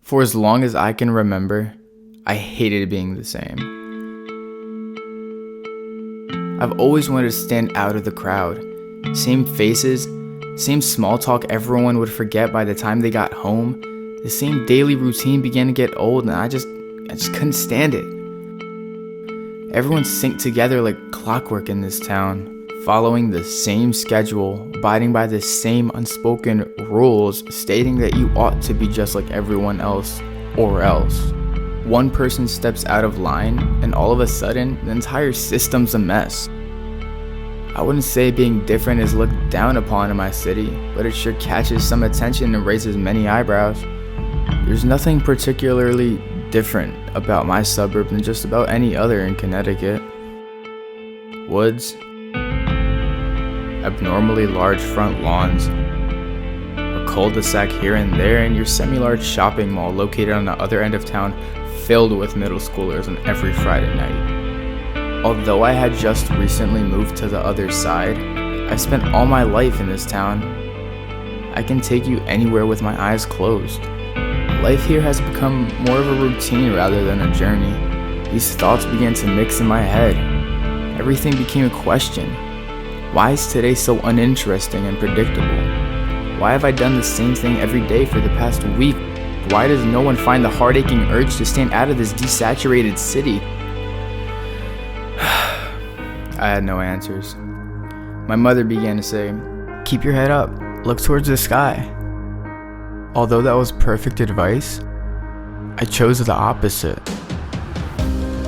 For as long as I can remember, I hated being the same. I've always wanted to stand out of the crowd. Same faces, same small talk everyone would forget by the time they got home. The same daily routine began to get old, and I just couldn't stand it. Everyone synced together like clockwork in this town, following the same schedule, abiding by the same unspoken rules, stating that you ought to be just like everyone else, or else. One person steps out of line, and all of a sudden, the entire system's a mess. I wouldn't say being different is looked down upon in my city, but it sure catches some attention and raises many eyebrows. There's nothing particularly different about my suburb than just about any other in Connecticut. Woods, abnormally large front lawns, a cul-de-sac here and there, and your semi-large shopping mall located on the other end of town filled with middle schoolers on every Friday night. Although I had just recently moved to the other side, I spent all my life in this town. I can take you anywhere with my eyes closed. Life here has become more of a routine rather than a journey. These thoughts began to mix in my head. Everything became a question. Why is today so uninteresting and predictable? Why have I done the same thing every day for the past week? Why does no one find the heart-aching urge to stand out of this desaturated city? I had no answers. My mother began to say, "Keep your head up, look towards the sky." Although that was perfect advice, I chose the opposite.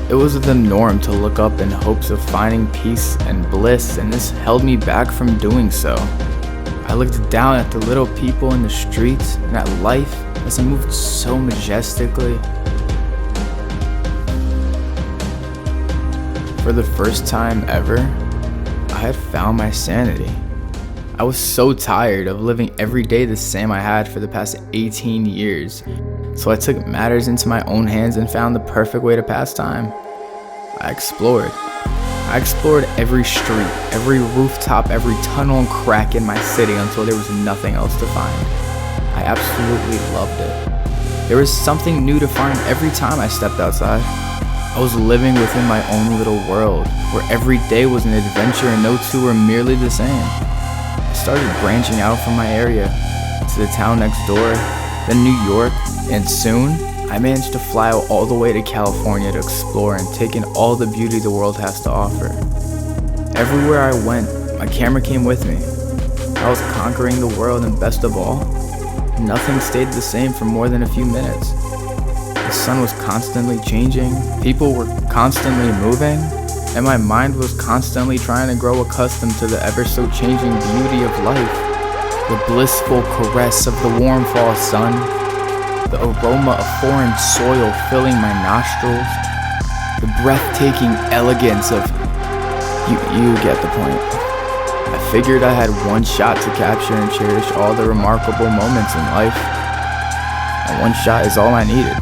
It was the norm to look up in hopes of finding peace and bliss, and this held me back from doing so. I looked down at the little people in the streets and at life as it moved so majestically. For the first time ever, I had found my sanity. I was so tired of living every day the same I had for the past 18 years. So I took matters into my own hands and found the perfect way to pass time. I explored every street, every rooftop, every tunnel and crack in my city until there was nothing else to find. I absolutely loved it. There was something new to find every time I stepped outside. I was living within my own little world, where every day was an adventure and no two were merely the same. I started branching out from my area to the town next door, then New York, and soon I managed to fly out all the way to California to explore and take in all the beauty the world has to offer. Everywhere I went, my camera came with me. I was conquering the world, and best of all, nothing stayed the same for more than a few minutes. The sun was constantly changing, people were constantly moving, and my mind was constantly trying to grow accustomed to the ever so changing beauty of life. The blissful caress of the warm fall sun, the aroma of foreign soil filling my nostrils, the breathtaking elegance of you get the point. I figured I had one shot to capture and cherish all the remarkable moments in life, and one shot is all I needed.